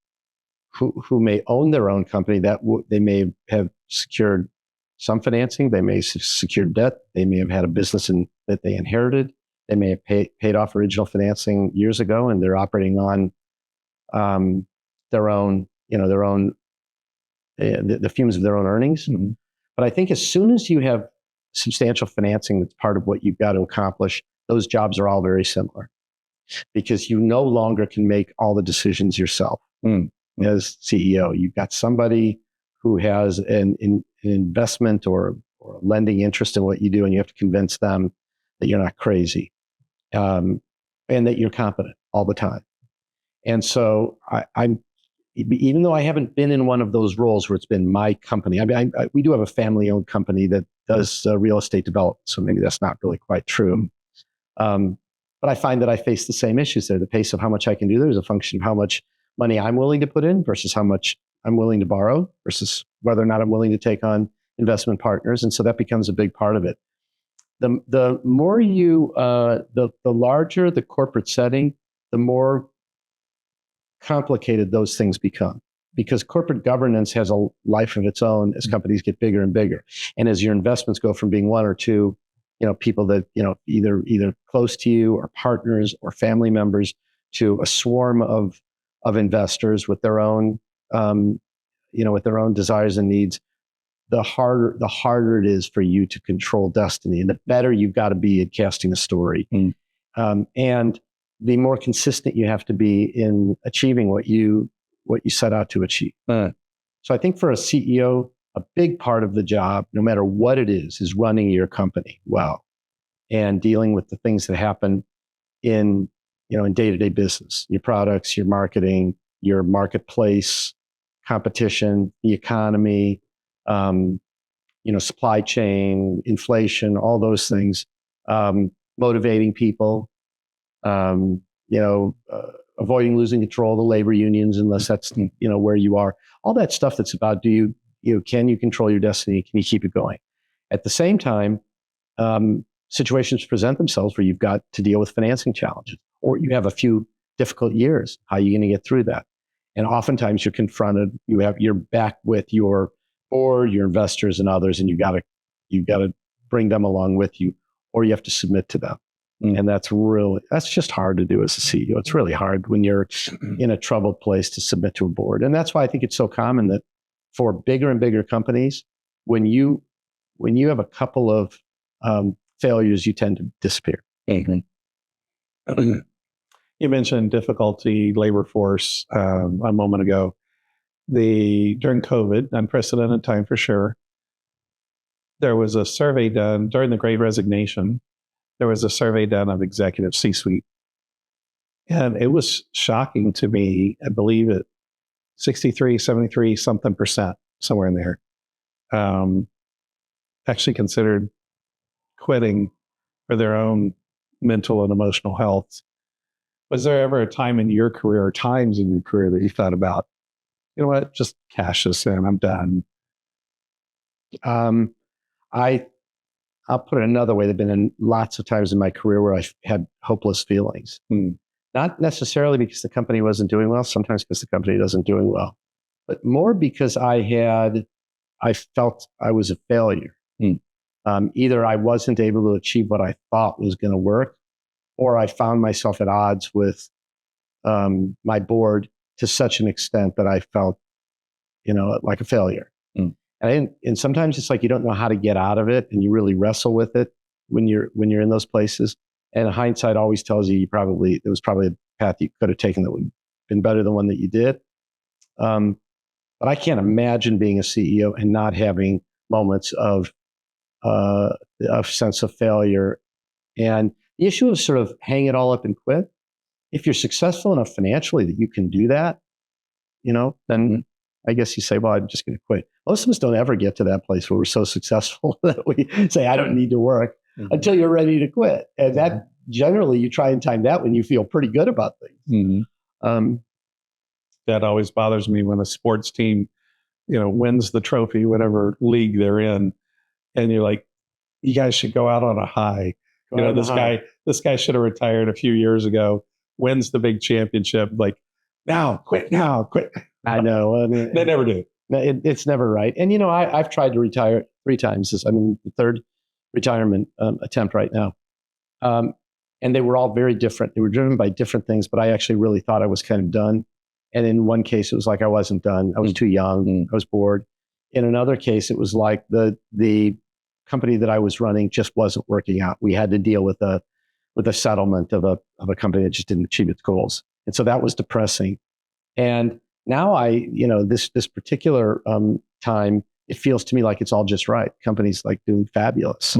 who may own their own company, they may have secured some financing, they may have secured debt, they may have had a business that they inherited, they may have paid off original financing years ago, and they're operating on their own, the fumes of their own earnings. Mm-hmm. But I think as soon as you have substantial financing that's part of what you've got to accomplish, those jobs are all very similar because you no longer can make all the decisions yourself as CEO. You've got somebody who has an investment or a lending interest in what you do, and you have to convince them that you're not crazy and that you're competent all the time. And so I'm even though I haven't been in one of those roles where it's been my company, we do have a family-owned company that does real estate development, so maybe that's not really quite true. But I find that I face the same issues there. The pace of how much I can do there is a function of how much money I'm willing to put in versus how much I'm willing to borrow versus whether or not I'm willing to take on investment partners. And so that becomes a big part of it. The more the larger the corporate setting, the more complicated those things become, because corporate governance has a life of its own as companies get bigger and bigger, and as your investments go from being one or two, people that either close to you or partners or family members to a swarm of investors with their own with their own desires and needs. The harder it is for you to control destiny, and the better you've got to be at casting a story. And the more consistent you have to be in achieving what you set out to achieve. So I think for a CEO, a big part of the job, no matter what it is running your company well and dealing with the things that happen in day-to-day business, your products, your marketing, your marketplace, competition, the economy, supply chain, inflation, all those things, motivating people, avoiding losing control of the labor unions, unless that's, where you are. All that stuff that's about, can you control your destiny? Can you keep it going? At the same time, situations present themselves where you've got to deal with financing challenges, or you have a few difficult years. How are you going to get through that? And oftentimes you're confronted, you're back with your board, your investors and others, and you've got to bring them along with you, or you have to submit to them. And that's just hard to do as a CEO. It's really hard when you're in a troubled place to submit to a board. And that's why I think it's so common that for bigger and bigger companies, when you have a couple of failures, you tend to disappear. You mentioned difficulty, labor force a moment ago. During COVID, unprecedented time for sure, there was a survey done during the Great Resignation. There was a survey done of executive C-suite. And it was shocking to me. I believe it 63, 73, something percent, somewhere in there, actually considered quitting for their own mental and emotional health. Was there ever a time in your career or times in your career that you thought about, you know what, just cash this in, I'm done? I'll put it another way. There've been lots of times in my career where I've had hopeless feelings. Not necessarily because the company wasn't doing well, sometimes because the company isn't doing well, but more because I felt I was a failure. Either I wasn't able to achieve what I thought was going to work, or I found myself at odds with my board to such an extent that I felt, like a failure. And sometimes it's like you don't know how to get out of it, and you really wrestle with it when you're in those places. And hindsight always tells you it was probably a path you could have taken that would have been better than one that you did. But I can't imagine being a CEO and not having moments of a sense of failure. And the issue of sort of hang it all up and quit, if you're successful enough financially that you can do that, then I guess you say, well, I'm just going to quit. Most of us don't ever get to that place where we're so successful that we say, I don't need to work until you're ready to quit. And that generally you try and time that when you feel pretty good about things. That always bothers me when a sports team, wins the trophy, whatever league they're in. And you're like, you guys should go out on a high. This guy should have retired a few years ago, wins the big championship. Like, quit now. I know. They never do. It's never right. And, I've tried to retire 3 times. The third retirement attempt right now. And they were all very different. They were driven by different things, but I actually really thought I was kind of done. And in one case, it was like I wasn't done. I was too young. I was bored. In another case, it was like the company that I was running just wasn't working out. We had to deal with a settlement of a company that just didn't achieve its goals. And so that was depressing. And now this particular time, it feels to me like it's all just right. Company's like doing fabulous.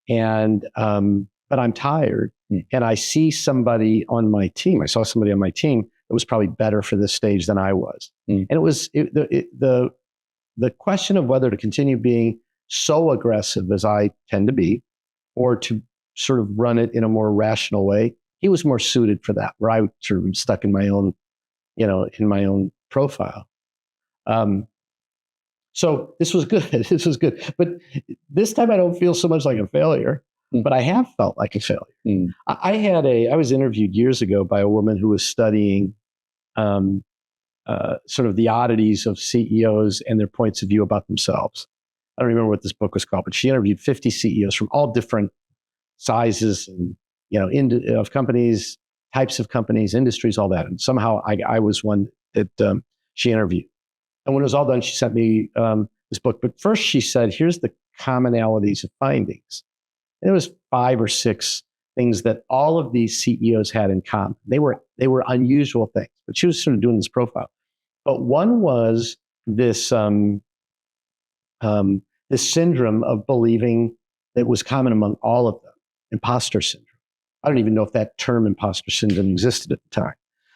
And, but I'm tired. And I see somebody on my team. I saw somebody on my team that was probably better for this stage than I was. And it was the question of whether to continue being so aggressive as I tend to be, or to sort of run it in a more rational way. He was more suited for that, where I sort of stuck in my own, in my own profile. So this was good. This was good. But this time I don't feel so much like a failure, but I have felt like a failure. I was interviewed years ago by a woman who was studying sort of the oddities of CEOs and their points of view about themselves. I don't remember what this book was called, but she interviewed 50 CEOs from all different sizes and, of companies, types of companies, industries, all that. And somehow I was one that she interviewed. And when it was all done, she sent me this book. But first she said, here's the commonalities of findings. And it was 5 or 6 things that all of these CEOs had in common. They were unusual things, but she was sort of doing this profile. But one was this this syndrome of believing that was common among all of them, imposter syndrome. I don't even know if that term imposter syndrome existed at the time,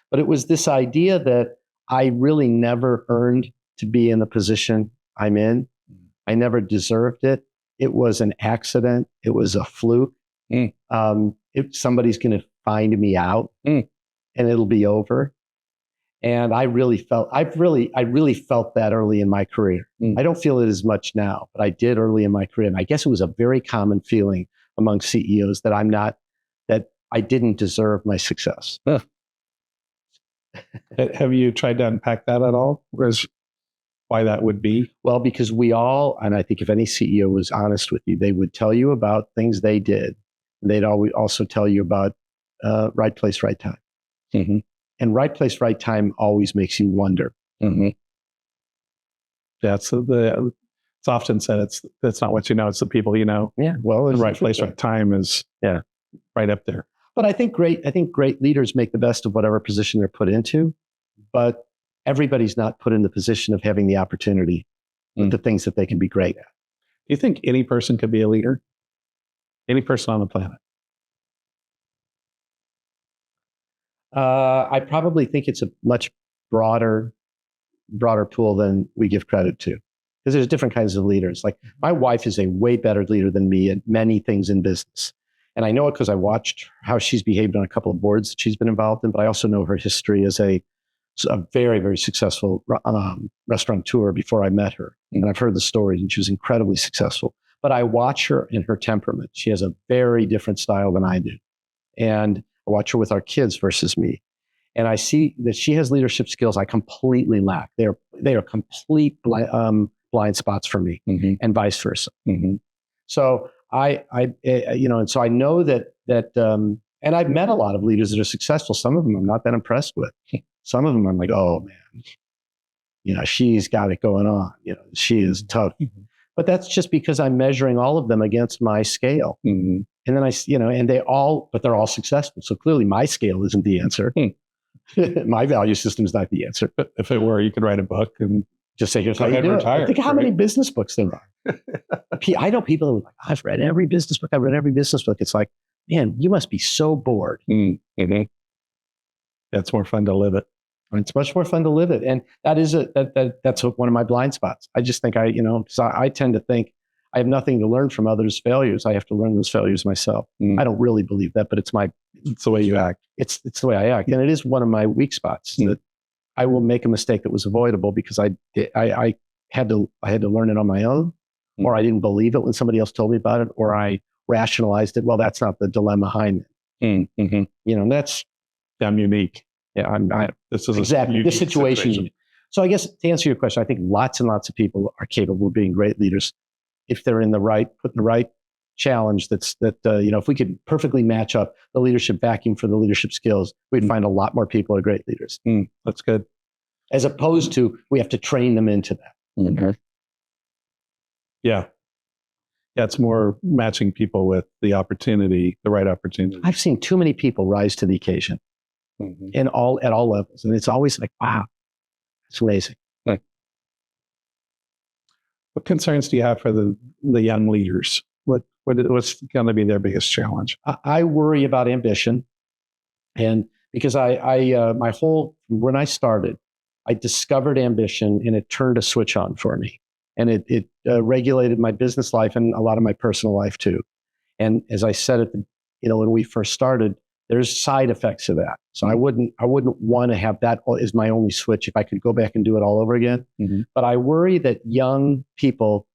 but it was this idea that I really never earned to be in the position I'm in. I never deserved it. It was an accident. It was a fluke. Somebody's going to find me out and it'll be over. And I really felt that early in my career. I don't feel it as much now, but I did early in my career. And I guess it was a very common feeling among CEOs that that I didn't deserve my success. Have you tried to unpack that at all? Why that would be? Well, because we all, and I think if any CEO was honest with you, they would tell you about things they did. They'd always also tell you about right place, right time. And right place, right time always makes you wonder. It's often said that's not what you know, it's the people you know. Yeah, well, the right place, right time is right up there. But I think great leaders make the best of whatever position they're put into. But everybody's not put in the position of having the opportunity with the things that they can be great at. Do you think any person could be a leader? Any person on the planet? I probably think it's a much broader pool than we give credit to, because there's different kinds of leaders. Like my wife is a way better leader than me at many things in business. And I know it because I watched how she's behaved on a couple of boards that she's been involved in, but I also know her history as a very, very successful restaurateur before I met her. And I've heard the stories, and she was incredibly successful. But I watch her in her temperament. She has a very different style than I do. And I watch her with our kids versus me. And I see that she has leadership skills I completely lack. They are complete blind spots for me, and vice versa. So and so I know that and I've met a lot of leaders that are successful. Some of them I'm not that impressed with. Some of them I'm like, oh man, she's got it going on. She is tough. But that's just because I'm measuring all of them against my scale. And then and they're all successful. So clearly my scale isn't the answer. My value system is not the answer. But if it were, you could write a book and Just say, here's Go how you ahead, do it. retire, Think of how many right? business books there are. I know people who are like, I've read every business book. I've read every business book. It's like, man, you must be so bored. Mm-hmm. It's more fun to live it. And it's much more fun to live it. And that is that's one of my blind spots. I just think I tend to think I have nothing to learn from others' failures. I have to learn those failures myself. I don't really believe that, but it's the way you act. It's the way I act. And it is one of my weak spots that I will make a mistake that was avoidable because I had to learn it on my own, or I didn't believe it when somebody else told me about it, or I rationalized it. Well, that's not the dilemma behind it. That's I'm unique. Yeah, this is exactly this situation. So I guess to answer your question, I think lots and lots of people are capable of being great leaders if they're put in the right challenge. If we could perfectly match up the leadership vacuum for the leadership skills, we'd find a lot more people are great leaders. That's good. As opposed to we have to train them into that. Yeah. It's more matching people with the right opportunity. I've seen too many people rise to the occasion at all levels. And it's always like, wow, it's amazing. Right. What concerns do you have for the young leaders? What's going to be their biggest challenge? I worry about ambition. And because when I started, I discovered ambition and it turned a switch on for me. And it regulated my business life and a lot of my personal life too. And as I said when we first started, there's side effects of that. So I wouldn't want to have that as my only switch if I could go back and do it all over again. But I worry that young people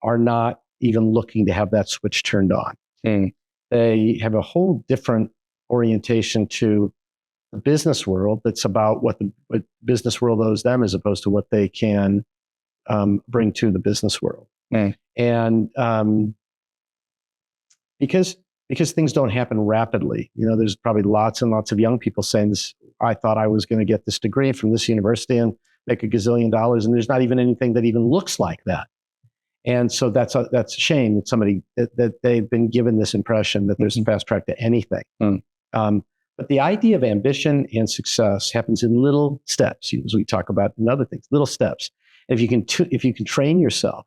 are not even looking to have that switch turned on. They have a whole different orientation to the business world that's about what the business world owes them as opposed to what they can bring to the business world. And because things don't happen rapidly, there's probably lots and lots of young people saying this. I thought I was going to get this degree from this university and make $1 gazillion, and there's not even anything that even looks like that. And so that's a shame that somebody that they've been given this impression that there's a fast track to anything. But the idea of ambition and success happens in little steps, as we talk about in other things, little steps. And if you can train yourself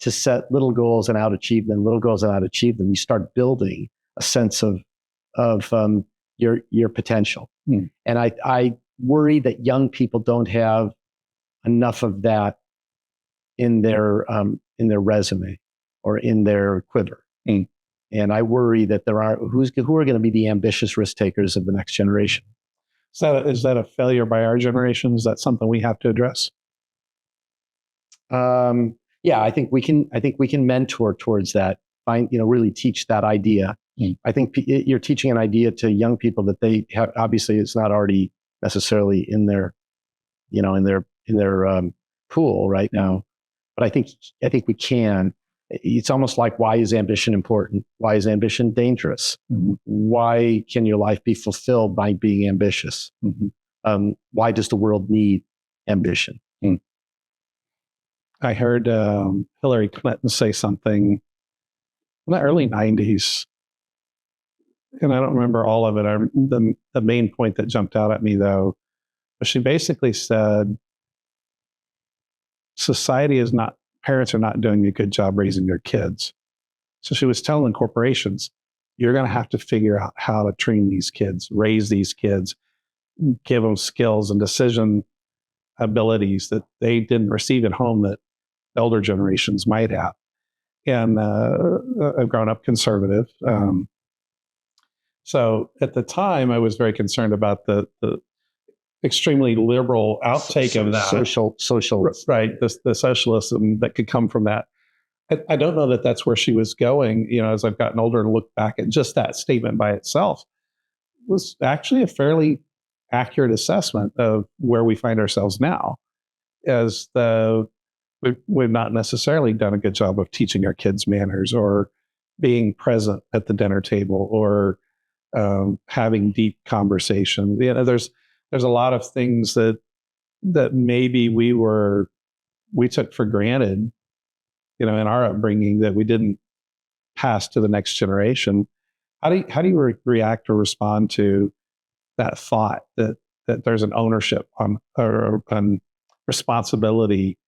to set little goals and out-achieve them, you start building a sense of your potential. And I worry that young people don't have enough of that in their resume or in their quiver. And I worry that who are going to be the ambitious risk takers of the next generation. Is that a failure by our generation? Is that something we have to address? Yeah, I think we can mentor towards that. Really teach that idea. I think you're teaching an idea to young people that they have. Obviously, it's not already necessarily in their pool right now. But I think we can. It's almost like, why is ambition important? Why is ambition dangerous? Why can your life be fulfilled by being ambitious? Why does the world need ambition? I heard Hillary Clinton say something in the early 90s, and I don't remember all of it. The main point that jumped out at me, though, was she basically said, parents are not doing a good job raising their kids. So she was telling corporations, you're going to have to figure out how to train these kids, raise these kids, give them skills and decision abilities that they didn't receive at home that elder generations might have. And I've grown up conservative. So at the time, I was very concerned about the extremely liberal outtake of that. Socialist. Right, the socialism that could come from that. I don't know that that's where she was going, as I've gotten older and looked back at just that statement by itself was actually a fairly accurate assessment of where we find ourselves now, as we've not necessarily done a good job of teaching our kids manners or being present at the dinner table or having deep conversations. There's a lot of things that maybe we took for granted, in our upbringing that we didn't pass to the next generation. How do you react or respond to that thought that there's an ownership on responsibility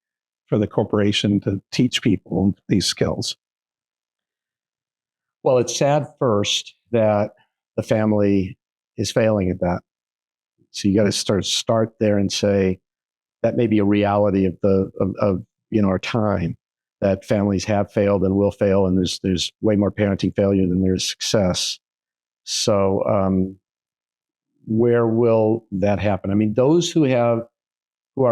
for the corporation to teach people these skills? Well, it's sad first that the family is failing at that. So you got to start there and say that may be a reality of our time, that families have failed and will fail, and there's way more parenting failure than there is success. So where will that happen? I mean, those who are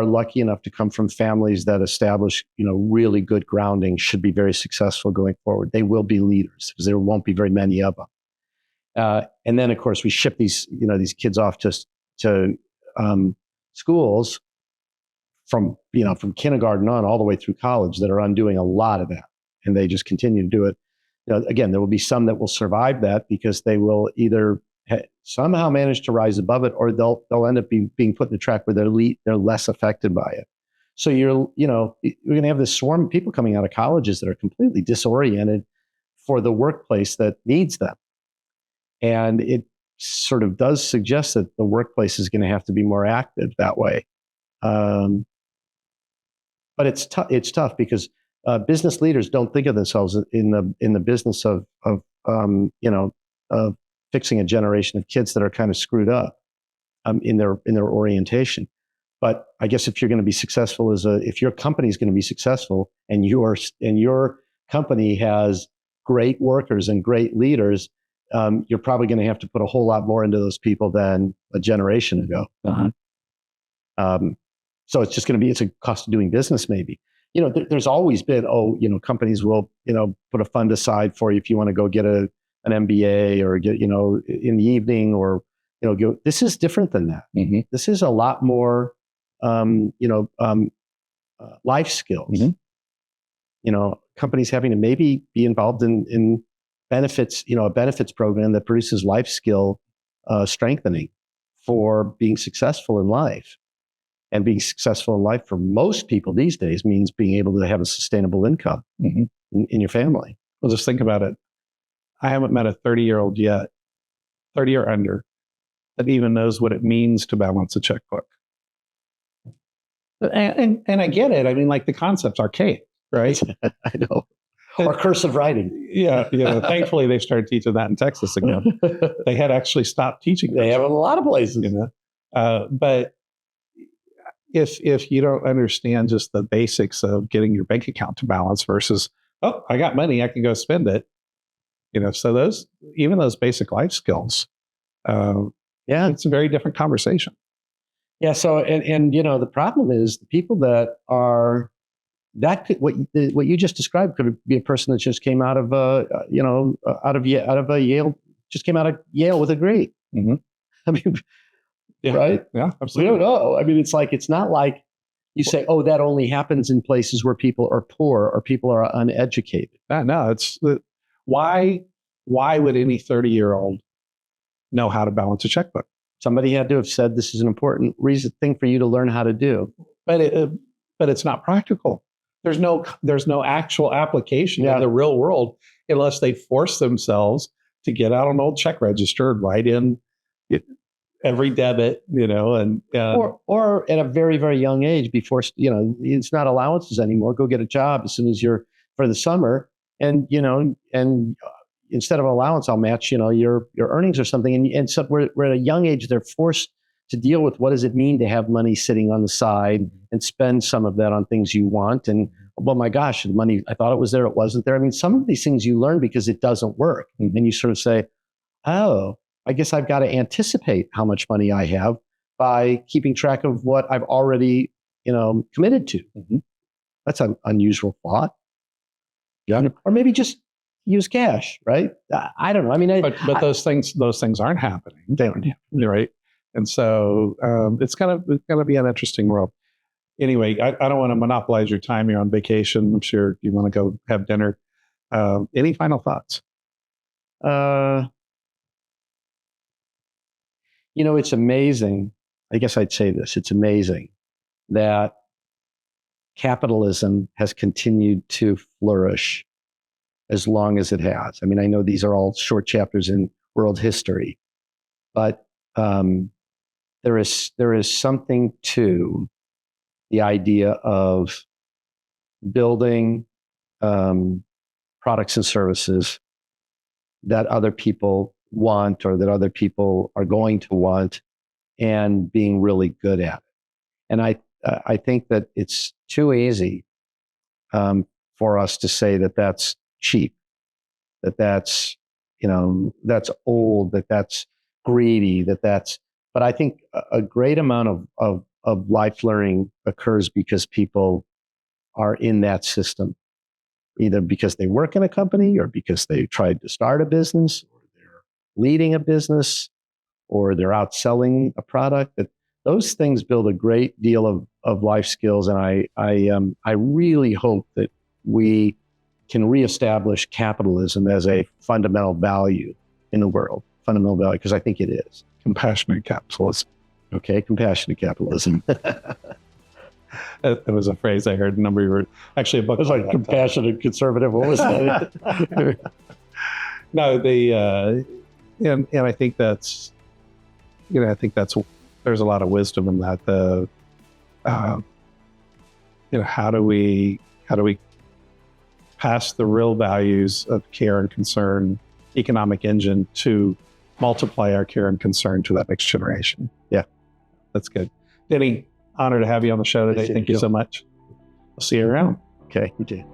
lucky enough to come from families that establish, really good grounding should be very successful going forward. They will be leaders because there won't be very many of them. And then, of course, we ship these kids off to schools from kindergarten on all the way through college that are undoing a lot of that, and they just continue to do it. Again, there will be some that will survive that because they will either somehow manage to rise above it, or they'll end up being put in a track where they're less affected by it. So you're going to have this swarm of people coming out of colleges that are completely disoriented for the workplace that needs them. And it sort of does suggest that the workplace is going to have to be more active that way. But it's tough because business leaders don't think of themselves in the business of fixing a generation of kids that are kind of screwed up in their orientation. But I guess if you're going to be successful if your company is going to be successful and your company has great workers and great leaders, you're probably going to have to put a whole lot more into those people than a generation ago. Uh-huh. So it's just going to be, it's a cost of doing business maybe. There's always been, companies will, put a fund aside for you if you want to go get an MBA or get, in the evening or, this is different than that. Mm-hmm. This is a lot more, life skills. Mm-hmm. Companies having to maybe be involved in benefits, a benefits program that produces life skill strengthening for being successful in life. And being successful in life for most people these days means being able to have a sustainable income mm-hmm. in your family. Well, just think about it. I haven't met a 30-year-old yet, 30 or under, that even knows what it means to balance a checkbook. And I get it. I mean, like the concept's archaic, right? I know. Or cursive writing. Yeah. Thankfully, they started teaching that in Texas again. They had actually stopped teaching. They have in a lot of places. But if you don't understand just the basics of getting your bank account to balance versus, oh, I got money, I can go spend it. So those basic life skills, it's a very different conversation. Yeah. So, and the problem is the people that are, what you just described could be a person that just came out of Yale, just came out of Yale with a degree. Mm-hmm. I mean, yeah, right? Yeah, absolutely. We don't know. I mean, it's not like you say, oh, that only happens in places where people are poor or people are uneducated. No, it's why would any 30-year-old know how to balance a checkbook? Somebody had to have said this is an important thing for you to learn how to do. But it's not practical. There's no actual application in the real world unless they force themselves to get out an old check register and write in every debit, or at a very, very young age before, it's not allowances anymore. Go get a job as soon as you're for the summer. And, and instead of allowance, I'll match, your earnings or something. And so we're at a young age, they're forced to deal with what does it mean to have money sitting on the side and spend some of that on things you want. And, well, my gosh, the money, I thought it was there, it wasn't there. I mean, some of these things you learn because it doesn't work. And you sort of say, oh, I guess I've got to anticipate how much money I have by keeping track of what I've already, committed to. Mm-hmm. That's an unusual thought. Yeah. Or maybe just use cash, right? I don't know. I mean, but those things aren't happening. They aren't happening, right? And so it's gonna be an interesting world. Anyway, I don't want to monopolize your time. You're on vacation. I'm sure you want to go have dinner. Any final thoughts? It's amazing. I guess I'd say this. It's amazing that capitalism has continued to flourish as long as it has. I mean, I know these are all short chapters in world history, but there is something to the idea of building products and services that other people want or that other people are going to want, and being really good at it. And I think that it's too easy for us to say that that's cheap, that that's, that's old, that that's greedy, but I think a great amount of life learning occurs because people are in that system, either because they work in a company or because they tried to start a business or they're leading a business or they're out selling a product. That those things build a great deal of life skills. And I really hope that we can reestablish capitalism as a fundamental value in the world, fundamental value, because I think it is. Compassionate capitalism. Okay, compassionate capitalism. It was a phrase I heard a number of years, actually a book. It was like compassionate conservative. What was that? No, and I think that's, there's a lot of wisdom in that. How do we pass the real values of care and concern, economic engine, to multiply our care and concern to that next generation? Yeah, that's good. Denny, honor to have you on the show today. Thank you so much. I'll see you around. Okay, you too.